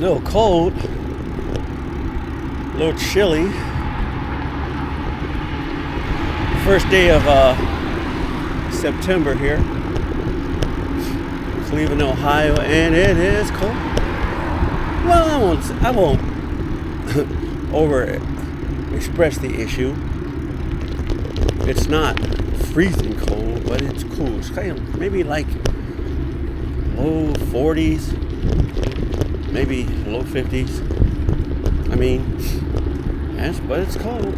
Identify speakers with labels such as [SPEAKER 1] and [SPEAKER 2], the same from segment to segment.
[SPEAKER 1] a little cold, a little chilly. First day of September here, Cleveland, Ohio, and it is cold. Well, I won't over express the issue. It's not freezing cold, but it's cool. It's kind of maybe like low 40s, maybe low 50s. I mean, yes, but it's cold.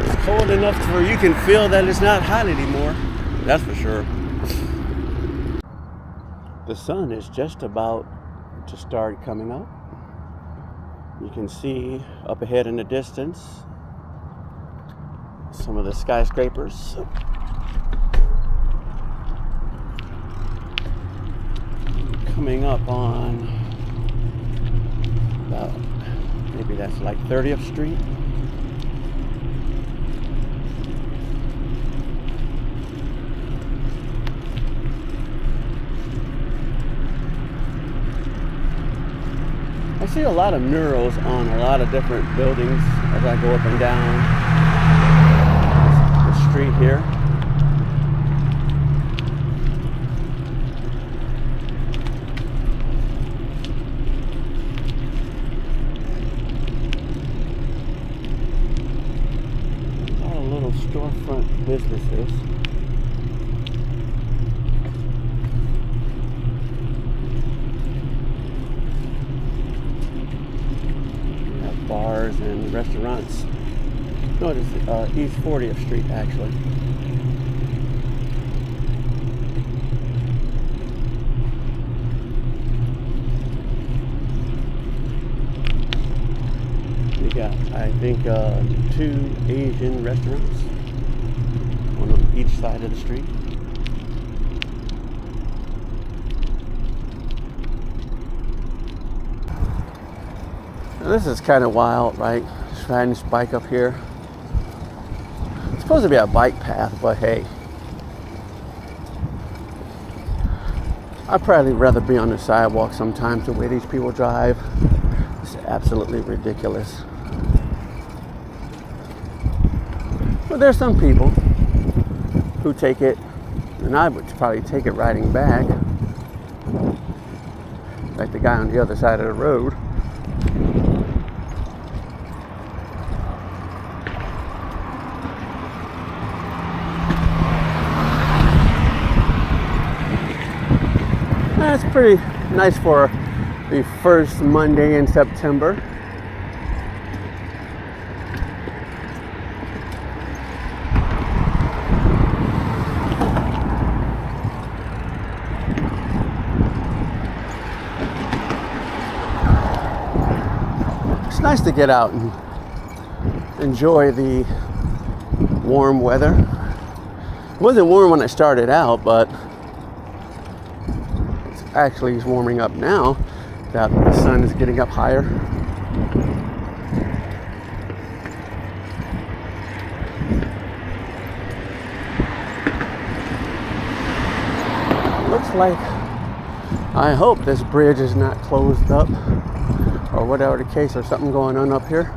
[SPEAKER 1] It's cold enough where you can feel that it's not hot anymore. That's for sure. The sun is just about to start coming up. You can see up ahead in the distance some of the skyscrapers. Coming up on about, maybe that's like 30th Street. I see a lot of murals on a lot of different buildings as I go up and down the street here. A lot of little storefront businesses. Bars and restaurants. No, it is East 40th Street actually. We got, I think, 2 Asian restaurants, one on each side of the street. Now this is kind of wild, right? Just riding this bike up here. It's supposed to be a bike path, but hey, I'd probably rather be on the sidewalk sometimes the way these people drive. It's absolutely ridiculous. But there's some people who take it, and I would probably take it riding back, like the guy on the other side of the road. That's pretty nice for the first Monday in September. It's nice to get out and enjoy the warm weather. It wasn't warm when I started out, but actually is warming up now that the sun is getting up higher. Looks like, I hope this bridge is not closed up or whatever the case, or something going on up here.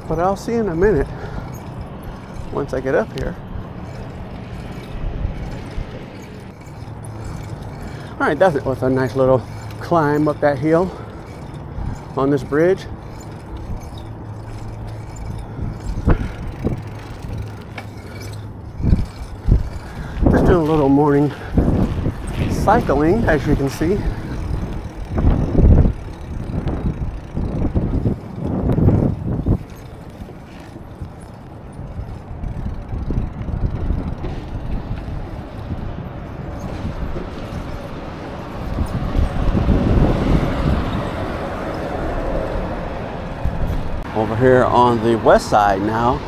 [SPEAKER 1] But I'll see in a minute once I get up here. All right, that was a nice little climb up that hill on this bridge. Just doing a little morning cycling, as you can see. Over here on the west side now,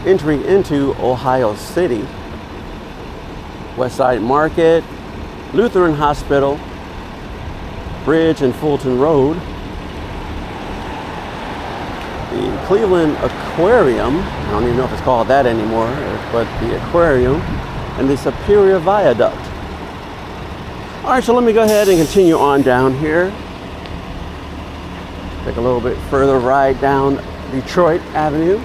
[SPEAKER 1] entry into Ohio City. West Side Market, Lutheran Hospital, Bridge and Fulton Road, the Cleveland Aquarium, I don't even know if it's called that anymore, but the aquarium, and the Superior Viaduct. All right, so let me go ahead and continue on down here. Take a little bit further ride down Detroit Avenue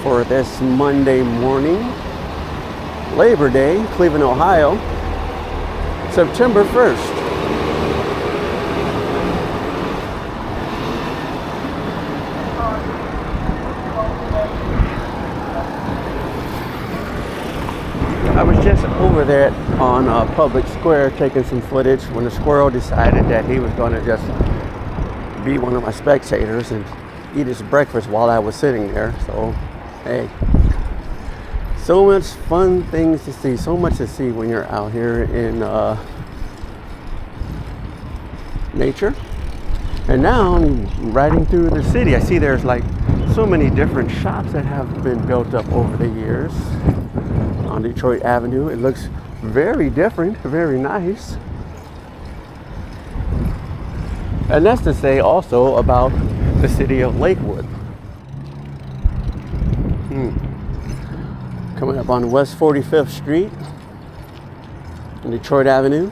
[SPEAKER 1] for this Monday morning, Labor Day, Cleveland, Ohio, September 1st. I was just over there on Public Square taking some footage when the squirrel decided that he was going to just be one of my spectators and eat his breakfast while I was sitting there. So, hey, so much fun things to see, so much to see when you're out here in nature. And now I'm riding through the city. I see there's like so many different shops that have been built up over the years on Detroit Avenue. It looks very different, very nice. And that's to say also about the city of Lakewood. Coming up on West 45th Street on Detroit Avenue.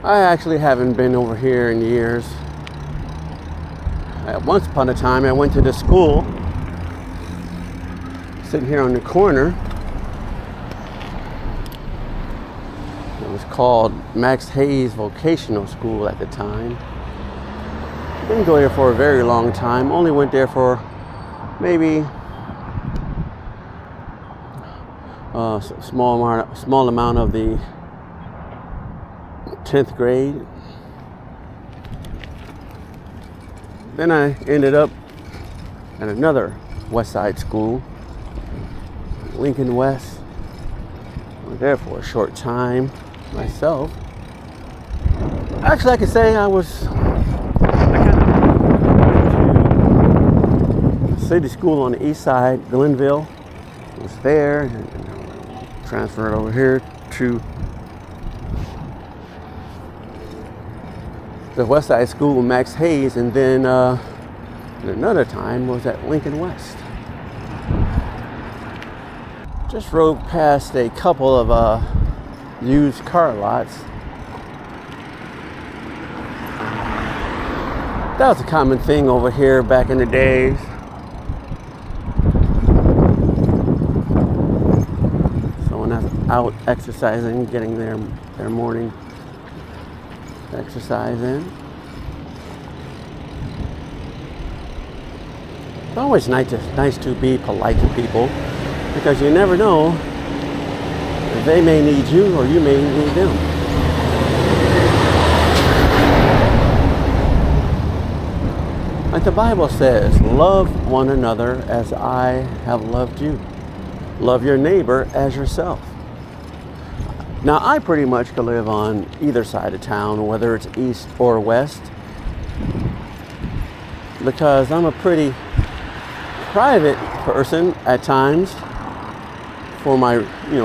[SPEAKER 1] I actually haven't been over here in years. Once upon a time I went to the school sitting here on the corner. It was called Max Hayes Vocational School at the time. Didn't go there for a very long time. Only went there for maybe a small amount of the 10th grade. Then I ended up at another West Side school, Lincoln West. I was there for a short time myself. Actually, I could say I went to city school on the east side, Glenville. I was there and transferred over here to the West Side School, Max Hayes, and then another time was at Lincoln West. Just rode past a couple of used car lots. That was a common thing over here back in the days. Someone that's out exercising, getting their morning exercise in. It's always nice to be polite to people, because you never know if they may need you or you may need them. Like the Bible says, love one another as I have loved you. Love your neighbor as yourself. Now, I pretty much could live on either side of town, whether it's east or west, because I'm a pretty private person at times for my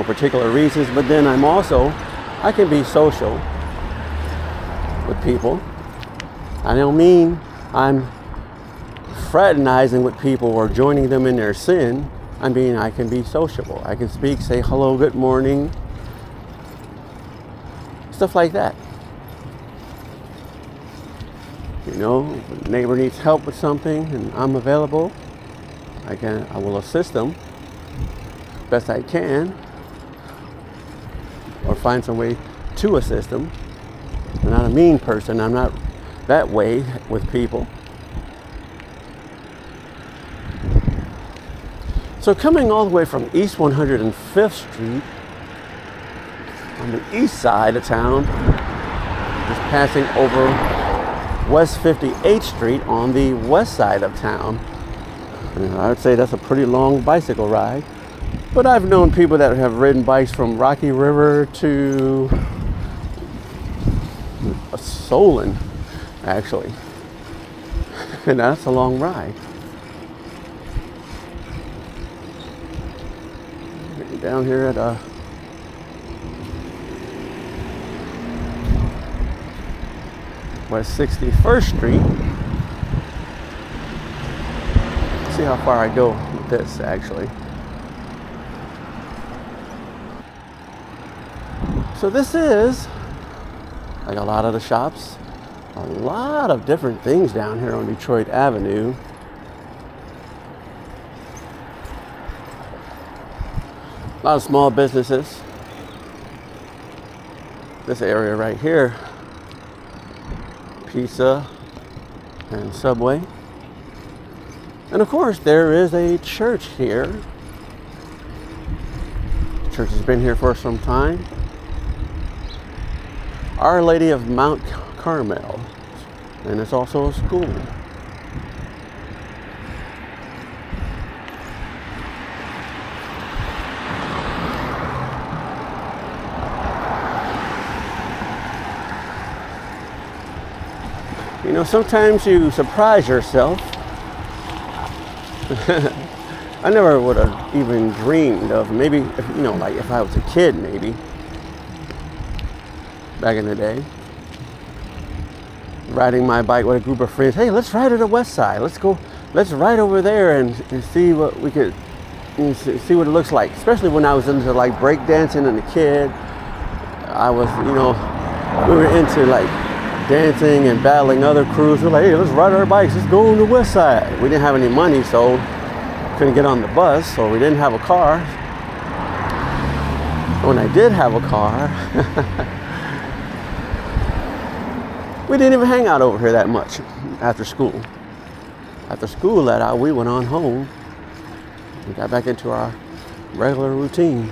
[SPEAKER 1] particular reasons, but then I can be social with people. I don't mean I'm fraternizing with people or joining them in their sin. I mean, I can be sociable. I can speak, say hello, good morning, stuff like that. If a neighbor needs help with something and I'm available, I will assist them best I can, or find some way to assist them. I'm not a mean person. I'm not that way with people. So coming all the way from East 105th Street on the east side of town, just passing over West 58th Street on the west side of town. And I would say that's a pretty long bicycle ride. But I've known people that have ridden bikes from Rocky River to Solon, actually. And that's a long ride. Down here at West 61st Street. Let's see how far I go with this, actually. So this is like a lot of the shops, a lot of different things down here on Detroit Avenue. A lot of small businesses. This area right here, pizza and Subway. And of course, there is a church here. The church has been here for some time. Our Lady of Mount Carmel. And it's also a school. You know, sometimes you surprise yourself. I never would have even dreamed of maybe, you know, like if I was a kid, maybe back in the day, riding my bike with a group of friends. Hey, let's ride to the west side. Let's ride over there and see what we could, see what it looks like. Especially when I was into like break dancing and a kid. I was, you know, we were into like dancing and battling other crews. We're like, hey, let's ride our bikes. Let's go on the west side. We didn't have any money, so couldn't get on the bus, so we didn't have a car. When I did have a car, we didn't even hang out over here that much after school. After school let out, we went on home. We got back into our regular routine.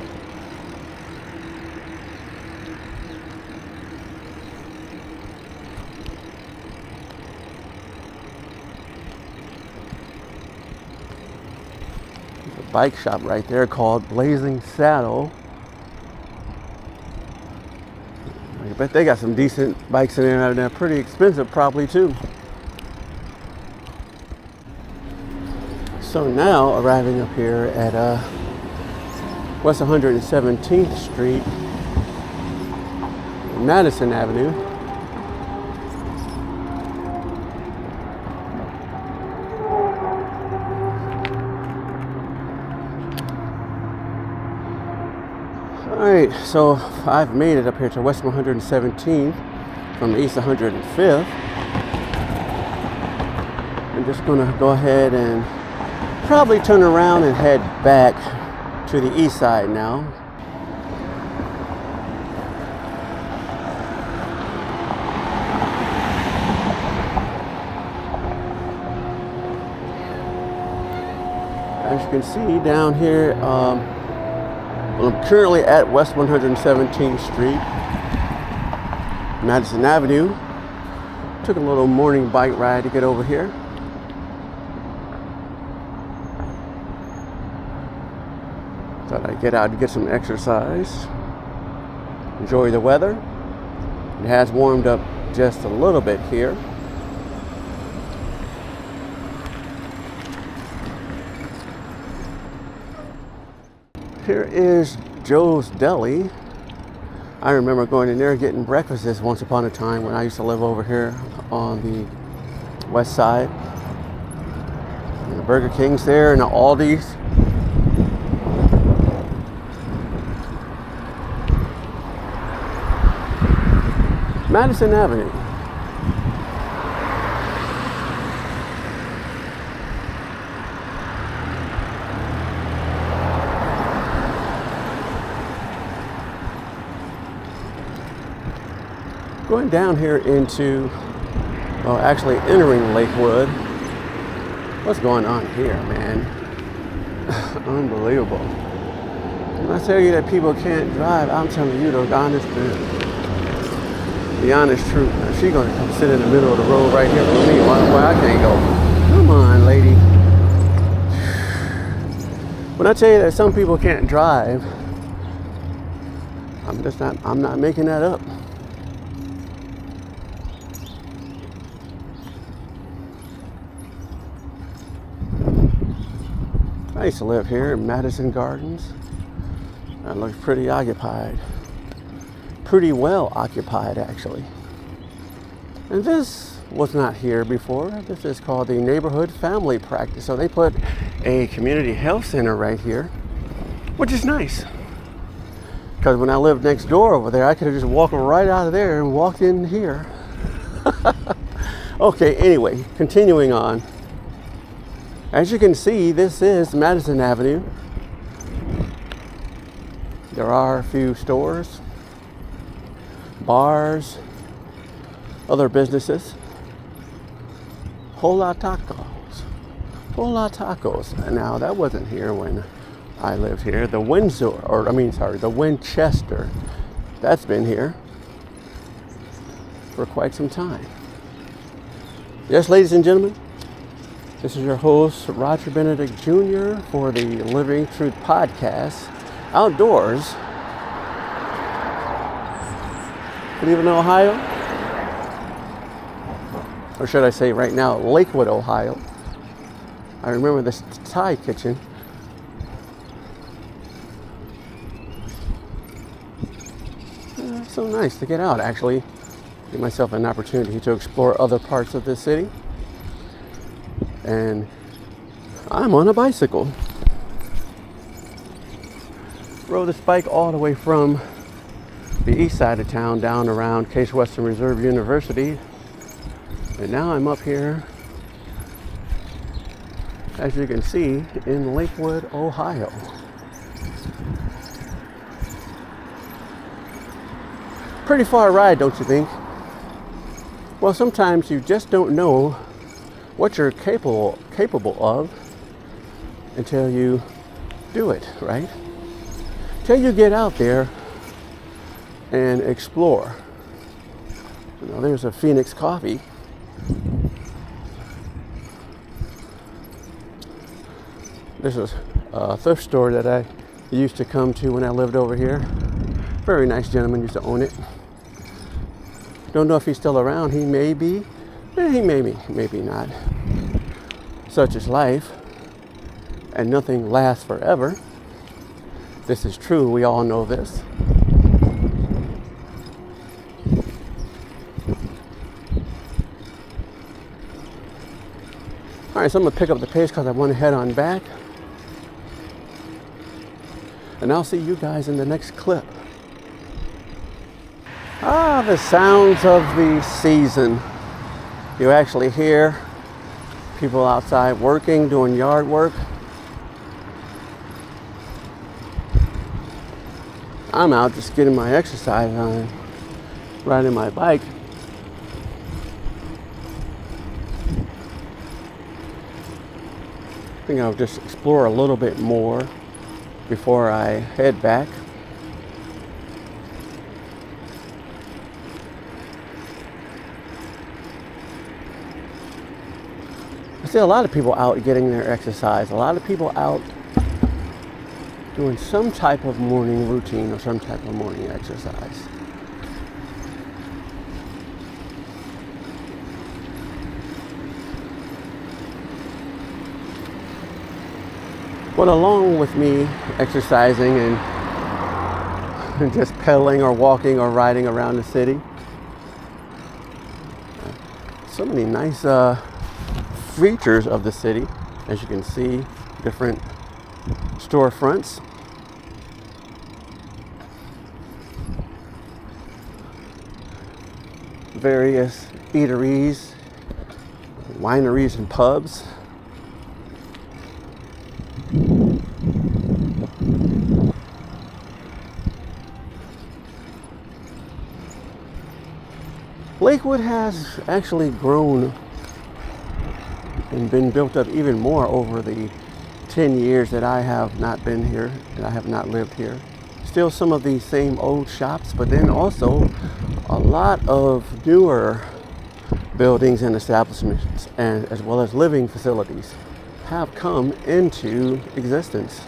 [SPEAKER 1] Bike shop right there called Blazing Saddle. I bet they got some decent bikes in there and they're pretty expensive probably too. So now arriving up here at West 117th Street, Madison Avenue. Alright, so I've made it up here to West 117th from the East 105th. I'm just going to go ahead and probably turn around and head back to the east side now. As you can see down here, well, I'm currently at West 117th Street, Madison Avenue. Took a little morning bike ride to get over here. Thought I'd get out to get some exercise. Enjoy the weather. It has warmed up just a little bit here. Here is Joe's Deli. I remember going in there getting breakfast once upon a time when I used to live over here on the west side. And the Burger King's there and the Aldi's. Madison Avenue. Going down here into, well, actually entering Lakewood. What's going on here, man? Unbelievable. When I tell you that people can't drive, I'm telling you the honest truth. The honest truth. Now, she's going to come sit in the middle of the road right here for me while I can't go. Come on, lady. When I tell you that some people can't drive, I'm not making that up. I used to live here in Madison Gardens. That looks pretty occupied. Pretty well occupied, actually. And this was not here before. This is called the Neighborhood Family Practice. So they put a community health center right here, which is nice. Because when I lived next door over there, I could have just walked right out of there and walked in here. Okay, anyway, continuing on. As you can see, this is Madison Avenue. There are a few stores, bars, other businesses. Whole lot of tacos. Whole lot of tacos. Now, that wasn't here when I lived here. The Winchester, that's been here for quite some time. Yes, ladies and gentlemen, this is your host, Roger Benedict Jr. for the Living Truth Podcast, outdoors, Cleveland, Ohio, or should I say right now, Lakewood, Ohio. I remember this Thai kitchen. So nice to get out, actually. Give myself an opportunity to explore other parts of the city. And I'm on a bicycle. Rode this bike all the way from the east side of town down around Case Western Reserve University. And now I'm up here, as you can see, in Lakewood, Ohio. Pretty far ride, don't you think? Well, sometimes you just don't know what you're capable of until you do it, right? Till you get out there and explore. You know, there's a Phoenix Coffee. This is a thrift store that I used to come to when I lived over here. Very nice gentleman used to own it. Don't know if he's still around. He may be. He maybe not. Such is life. And nothing lasts forever. This is true. We all know this. All right, so I'm going to pick up the pace because I want to head on back. And I'll see you guys in the next clip. The sounds of the season. You actually hear people outside working, doing yard work. I'm out just getting my exercise on, riding my bike. I think I'll just explore a little bit more before I head back. I see a lot of people out getting their exercise. A lot of people out doing some type of morning routine or some type of morning exercise. But along with me exercising and just pedaling or walking or riding around the city, so many nice features of the city. As you can see, different storefronts. Various eateries, wineries, and pubs. Lakewood has actually grown and been built up even more over the 10 years that I have not been here, that I have not lived here. Still some of the same old shops, but then also a lot of newer buildings and establishments, and as well as living facilities, have come into existence.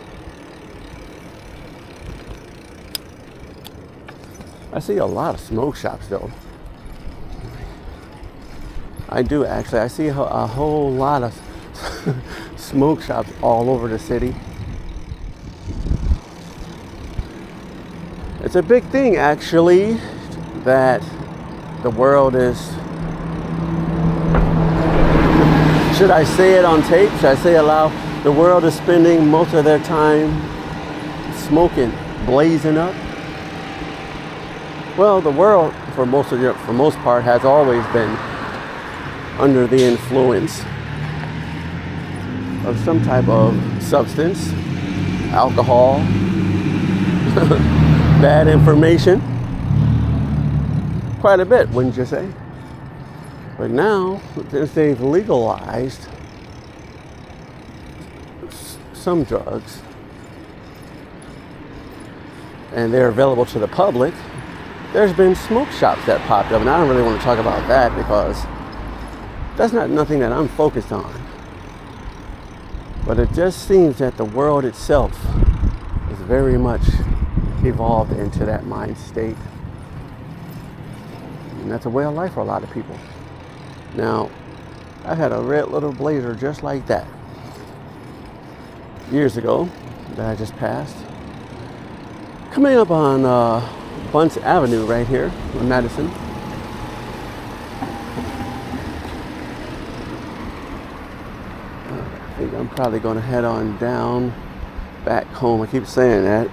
[SPEAKER 1] I see a lot of smoke shops though. I do actually. I see a whole lot of smoke shops all over the city. It's a big thing actually that the world is, should I say it on tape? Should I say the world is spending most of their time smoking, blazing up, Well, the world, for most part, has always been under the influence of some type of substance, alcohol, bad information, quite a bit, wouldn't you say? But now, since they've legalized some drugs and they're available to the public, there's been smoke shops that popped up, and I don't really want to talk about that because that's not nothing that I'm focused on. But it just seems that the world itself is very much evolved into that mind state. And that's a way of life for a lot of people. Now, I had a red little Blazer just like that years ago that I just passed. Coming up on Bunce Avenue right here in Madison. I think I'm probably going to head on down back home. I keep saying that.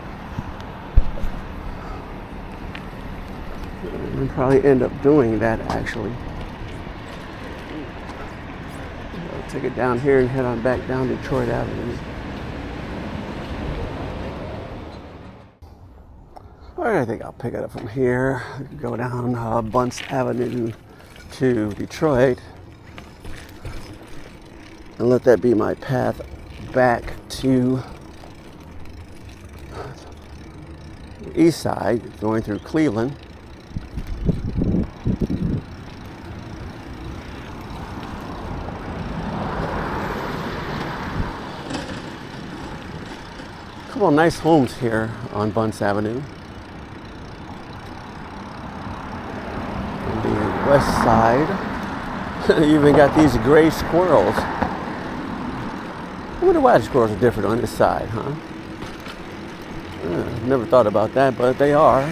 [SPEAKER 1] I'll probably end up doing that actually. I'll take it down here and head on back down Detroit Avenue. Alright, I think I'll pick it up from here, go down Bunce Avenue to Detroit, and let that be my path back to the east side, going through Cleveland. A couple of nice homes here on Bunce Avenue. West side, you even got these gray squirrels. I wonder why the squirrels are different on this side, huh? Never thought about that, but they are.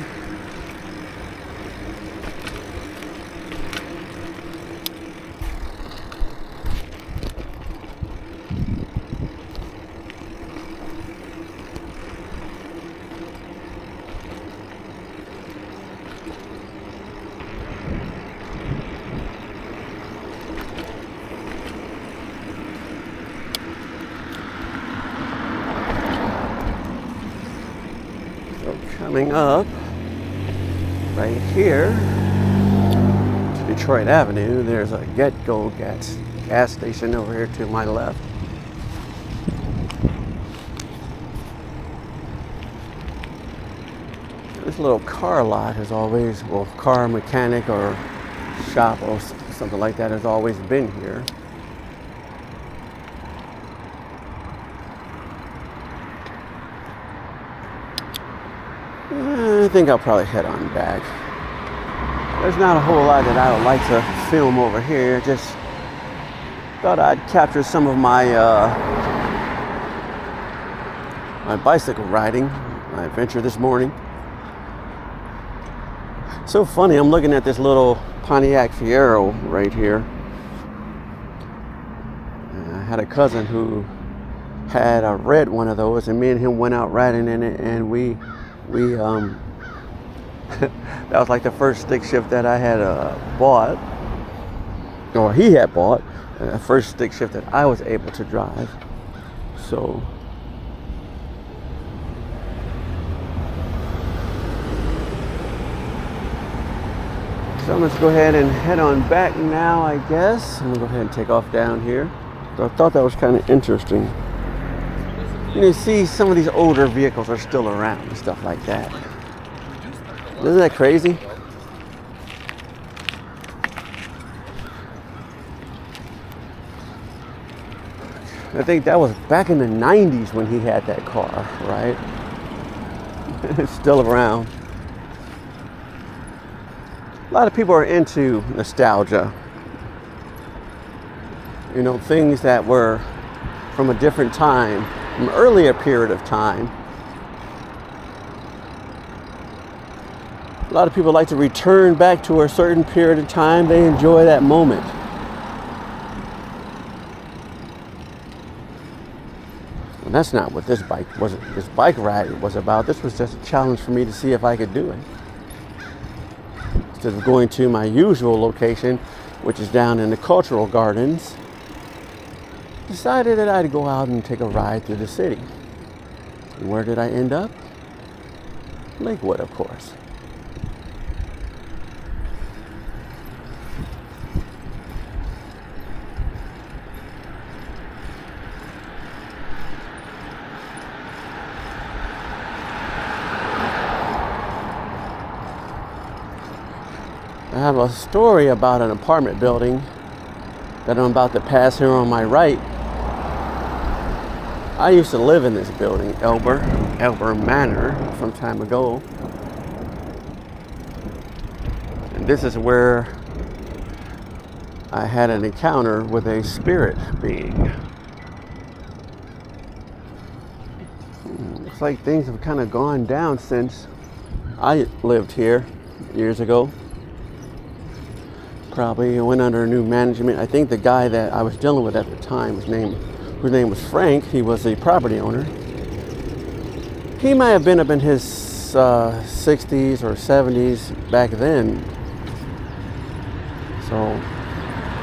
[SPEAKER 1] Coming up right here to Detroit Avenue, there's a Get-Go gas station over here to my left. This little car lot has always, well, car mechanic or shop or something like that has always been here. I think I'll probably head on back. There's not a whole lot that I would like to film over here. Just thought I'd capture some of my my bicycle riding, my adventure this morning. So funny, I'm looking at this little Pontiac Fiero right here. I had a cousin who had a red one of those, and me and him went out riding in it, and we that was like the first stick shift that I had bought, or he had bought, the first stick shift that I was able to drive. So let's go ahead and head on back now, I guess. I'm gonna go ahead and take off down here. So I thought that was kind of interesting. You see, some of these older vehicles are still around and stuff like that. Isn't that crazy? I think that was back in the 90s when he had that car, right? It's still around. A lot of people are into nostalgia. You know, things that were from a different time, an earlier period of time. A lot of people like to return back to a certain period of time. They enjoy that moment. And that's not what this bike ride was about. This was just a challenge for me to see if I could do it. instead of going to my usual location, which is down in the Cultural Gardens, decided that I'd go out and take a ride through the city. And where did I end up? Lakewood, of course. I have a story about an apartment building that I'm about to pass here on my right. I used to live in this building, Elber Manor, some time ago. And this is where I had an encounter with a spirit being. Looks like things have kind of gone down since I lived here years ago. Probably went under new management. I think the guy that I was dealing with at the time, whose name was Frank, he was the property owner. He might have been up in his 60s or 70s back then. So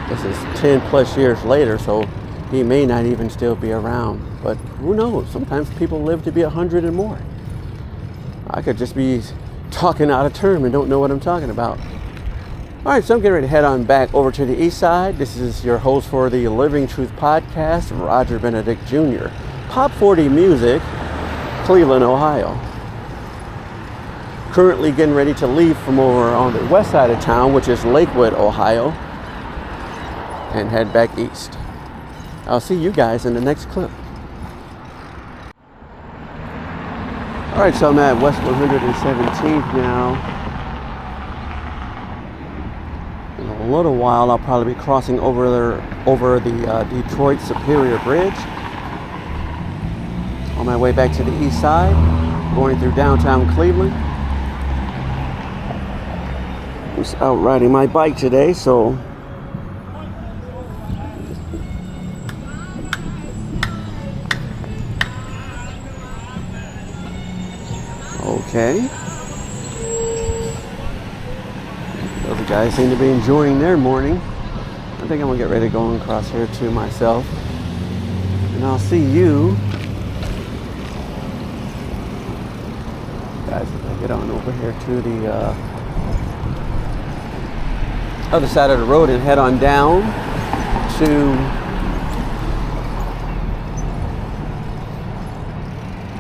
[SPEAKER 1] this is 10 plus years later, so he may not even still be around. But who knows? Sometimes people live to be 100 and more. I could just be talking out of term and don't know what I'm talking about. All right, so I'm getting ready to head on back over to the east side. This is your host for the Living Truth Podcast, Roger Benedict Jr. Pop 40 Music, Cleveland, Ohio. Currently getting ready to leave from over on the west side of town, which is Lakewood, Ohio, and head back east. I'll see you guys in the next clip. All right, so I'm at West 117th now. In a little while, I'll probably be crossing over the Detroit Superior Bridge. On my way back to the east side, going through downtown Cleveland. I was out riding my bike today, so okay. Those guys seem to be enjoying their morning. I think I'm gonna get ready to go across here to myself. And I'll see you guys if I get on over here to the other side of the road and head on down to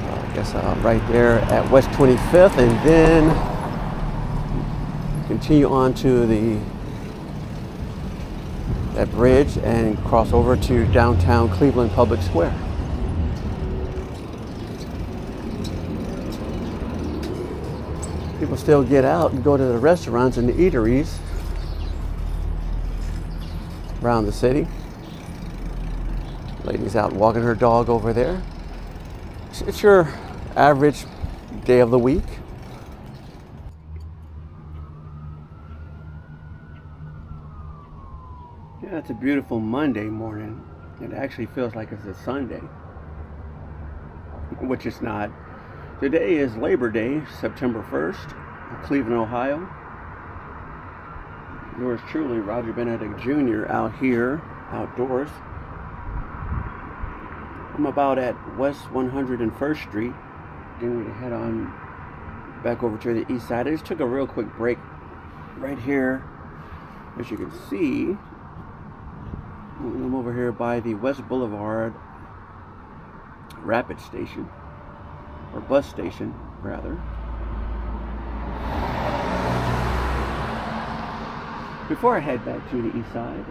[SPEAKER 1] I guess right there at West 25th, and then continue on to that bridge and cross over to downtown Cleveland Public Square. People still get out and go to the restaurants and the eateries around the city. Lady's out walking her dog over there. It's your average day of the week. Yeah, it's a beautiful Monday morning. It actually feels like it's a Sunday, which it's not. Today is Labor Day, September 1st, Cleveland, Ohio. Yours truly, Roger Benedict Jr. out here, outdoors. I'm about at West 101st Street, getting ready to head on back over to the east side. I just took a real quick break right here, as you can see. I'm over here by the West Blvd rapid station, or bus station rather. Before I head back to the east side,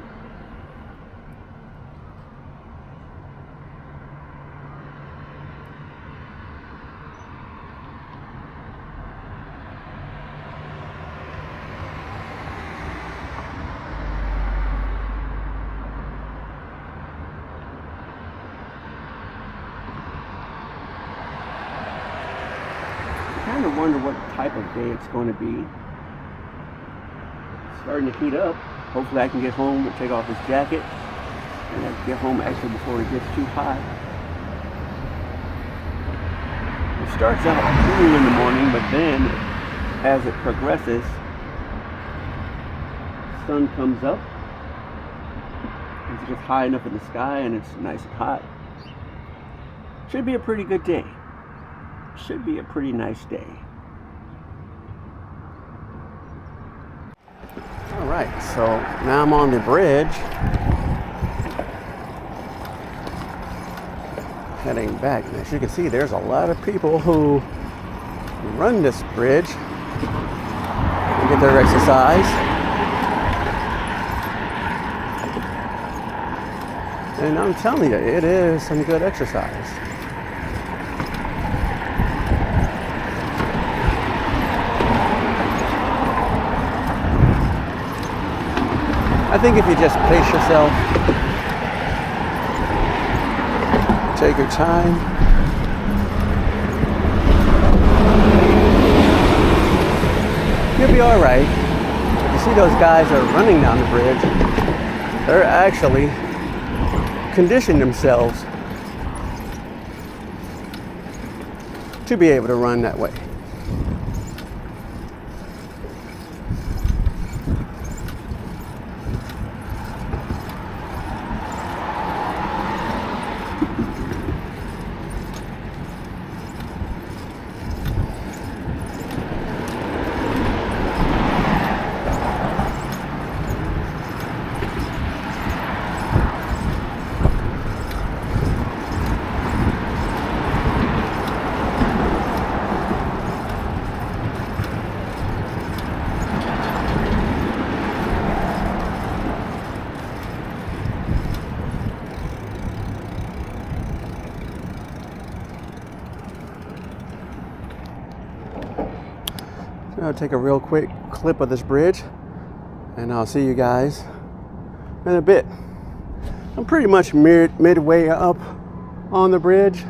[SPEAKER 1] I kind of wonder what type of day it's going to be. It's starting to heat up. Hopefully I can get home and take off this jacket and I can get home actually before it gets too hot. It starts out cool in the morning, but then as it progresses, sun comes up. It's just high enough in the sky and it's nice and hot. Should be a pretty good day. Should be a pretty nice day. Alright, so now I'm on the bridge. Heading back. And as you can see, there's a lot of people who run this bridge and get their exercise. And I'm telling you, it is some good exercise. I think if you just pace yourself, take your time, you'll be all right. You see those guys that are running down the bridge, they're actually conditioning themselves to be able to run that way. I'll take a real quick clip of this bridge and I'll see you guys in a bit. I'm pretty much midway up on the bridge.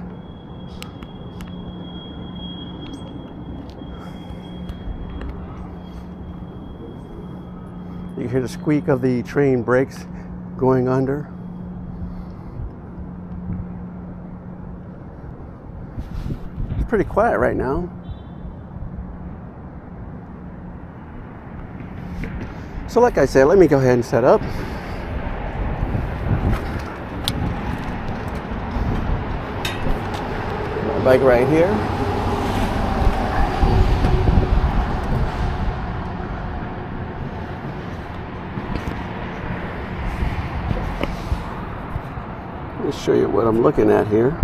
[SPEAKER 1] You can hear the squeak of the train brakes going under. It's pretty quiet right now. So like I said, let me go ahead and set up. My bike right here. Let me show you what I'm looking at here.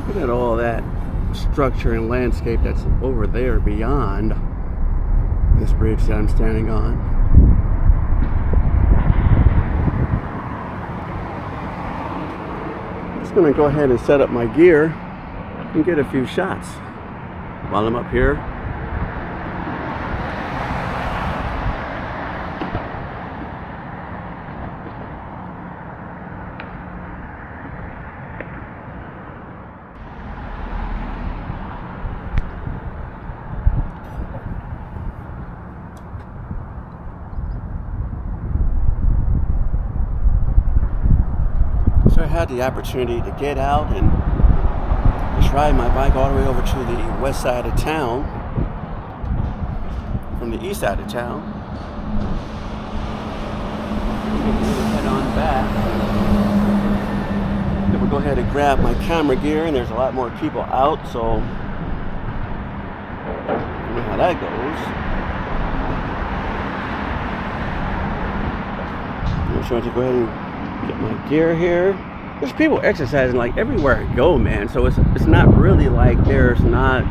[SPEAKER 1] Look at all that structure and landscape that's over there beyond this bridge that I'm standing on. I'm just going to go ahead and set up my gear and get a few shots while I'm up here. So I had the opportunity to get out and just ride my bike all the way over to the west side of town from the east side of town. We'll head on back. Then we'll go ahead and grab my camera gear, and there's a lot more people out, so I don't know how that goes. I'm sure to go ahead and get my gear here. There's people exercising like everywhere I go, man. So it's not really like there's not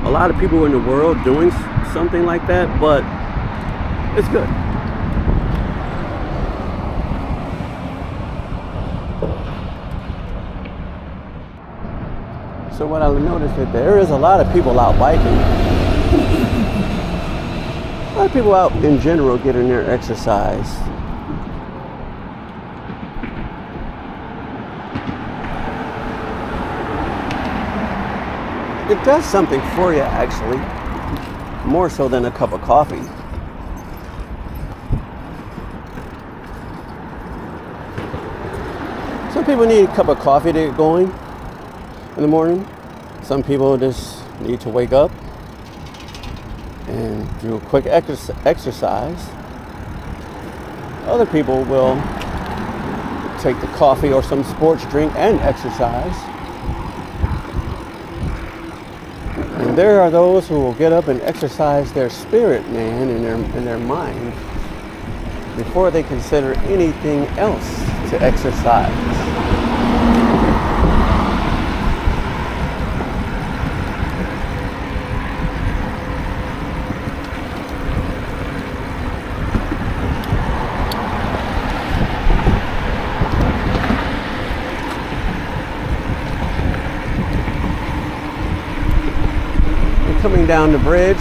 [SPEAKER 1] a lot of people in the world doing something like that, but it's good. So what I noticed that there is a lot of people out biking. A lot of people out in general getting their exercise. It does something for you, actually, more so than a cup of coffee. Some people need a cup of coffee to get going in the morning. Some people just need to wake up and do a quick exercise. Other people will take the coffee or some sports drink and exercise. And there are those who will get up and exercise their spirit, man, in their mind before they consider anything else to exercise. Coming down the bridge,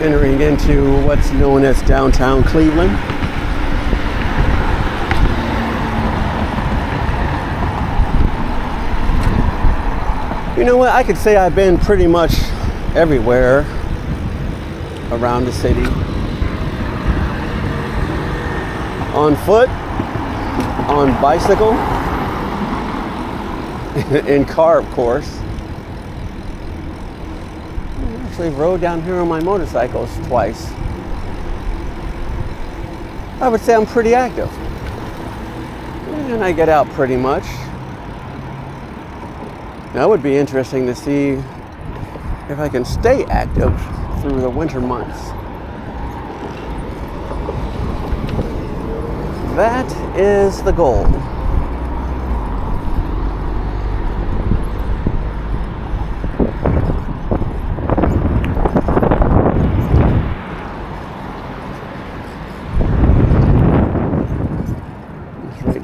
[SPEAKER 1] entering into what's known as downtown Cleveland. You know what? I could say I've been pretty much everywhere around the city. On foot, on bicycle, in car, of course. I actually rode down here on my motorcycles twice. I would say I'm pretty active. And I get out pretty much. Now, it would be interesting to see if I can stay active through the winter months. That is the goal.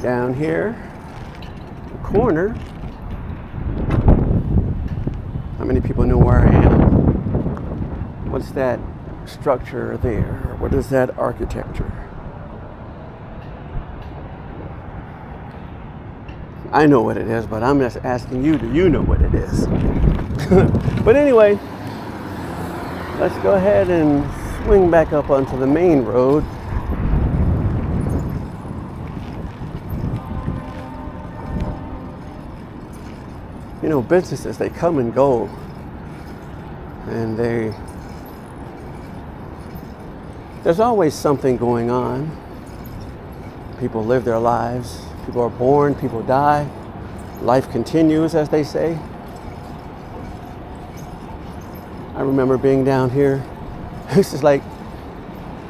[SPEAKER 1] Down here, the corner. How many people know where I am? What's that structure there? What is that architecture? I know what it is, but I'm just asking you, do you know what it is? But anyway, let's go ahead and swing back up onto the main road. You know, businesses, they come and go, and there's always something going on. People live their lives. People are born, people die. Life continues, as they say. I remember being down here. It's just like,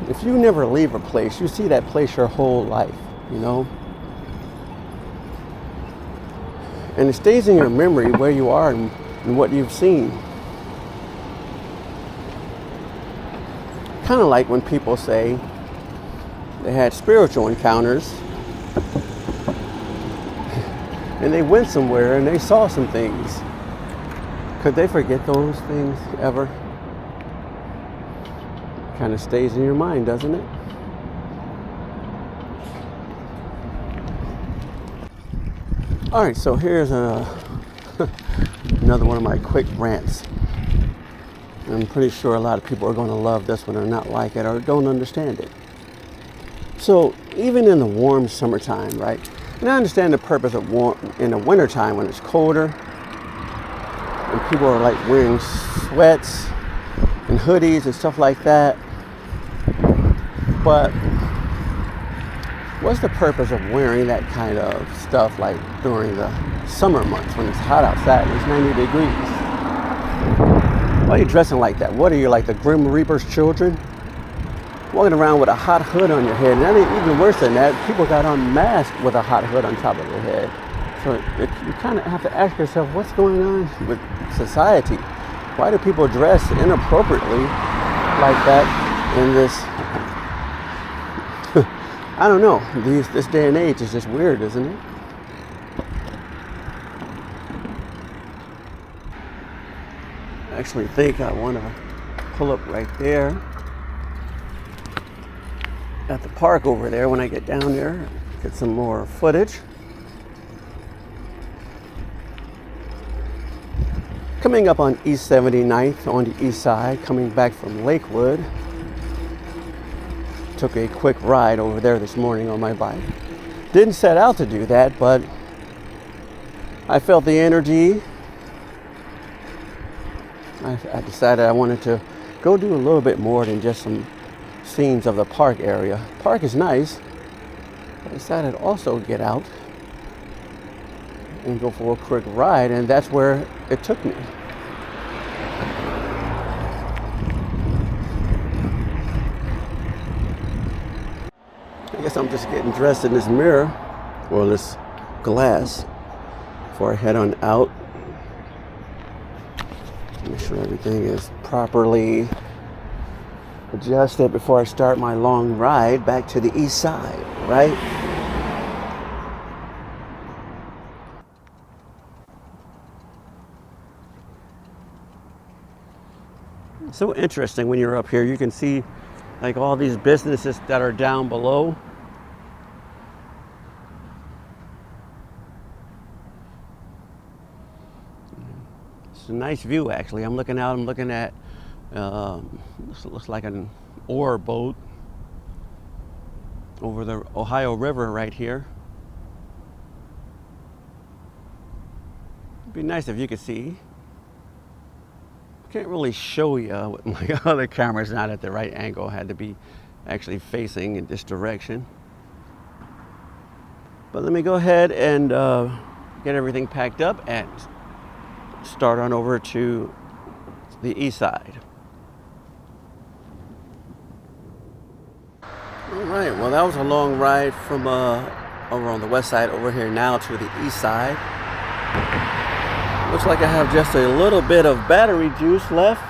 [SPEAKER 1] if you never leave a place, you see that place your whole life, you know? And it stays in your memory where you are and what you've seen. Kind of like when people say they had spiritual encounters and they went somewhere and they saw some things. Could they forget those things ever? Kind of stays in your mind, doesn't it? All right, so here's another one of my quick rants. I'm pretty sure a lot of people are going to love this one or not like it or don't understand it. So even in the warm summertime, right? And I understand the purpose of warm in the wintertime when it's colder and people are like wearing sweats and hoodies and stuff like that. But what's the purpose of wearing that kind of stuff like during the summer months when it's hot outside and it's 90 degrees? Why are you dressing like that? What are you, like the Grim Reaper's children? Walking around with a hot hood on your head. And that ain't even worse than that. People got on masks with a hot hood on top of their head. So you kind of have to ask yourself, what's going on with society? Why do people dress inappropriately like that in this? I don't know. This day and age is just weird, isn't it? I actually think I want to pull up right there at the park over there when I get down there, get some more footage. Coming up on East 79th on the east side, coming back from Lakewood took a quick ride over there this morning on my bike. Didn't set out to do that, but I felt the energy. I decided I wanted to go do a little bit more than just some scenes of the park area. Park is nice. I decided to also get out and go for a quick ride, and that's where it took me. I guess I'm just getting dressed in this mirror or this glass before I head on out. Make sure everything is properly adjusted before I start my long ride back to the east side, right? It's so interesting when you're up here. You can see like all these businesses that are down below. It's a nice view, actually. I'm looking out. I'm looking at looks like an ore boat over the Ohio River right here. It'd be nice if you could see. Can't really show you with my other camera's not at the right angle. Had to be actually facing in this direction. But let me go ahead and get everything packed up and start on over to the east side. All right, well, that was a long ride from over on the west side over here now to the east side. Looks like I have just a little bit of battery juice left.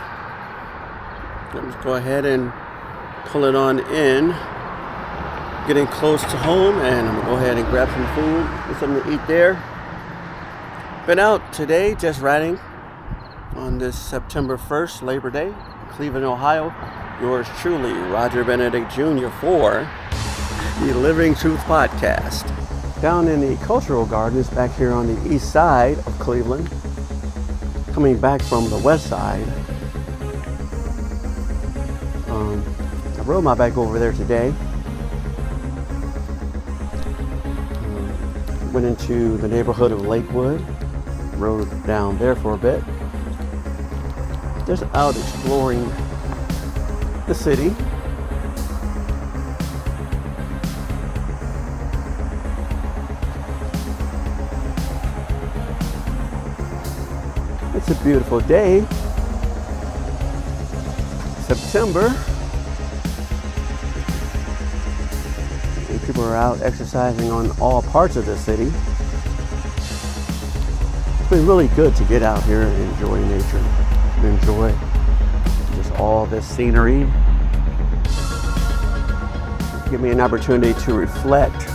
[SPEAKER 1] Let's go ahead and pull it on in. Getting close to home, and I'm gonna go ahead and grab some food, get something to eat there. Been out today just riding on this September 1st, Labor Day, Cleveland, Ohio. Yours truly, Roger Benedict Jr. for the Living Truth Podcast. Down in the Cultural Gardens back here on the east side of Cleveland. Coming back from the west side. I rode my bike over there today. Went into the neighborhood of Lakewood. Rode down there for a bit. Just out exploring the city. It's a beautiful day. September. And people are out exercising on all parts of the city. It's been really good to get out here and enjoy nature. Enjoy just all this scenery. Give me an opportunity to reflect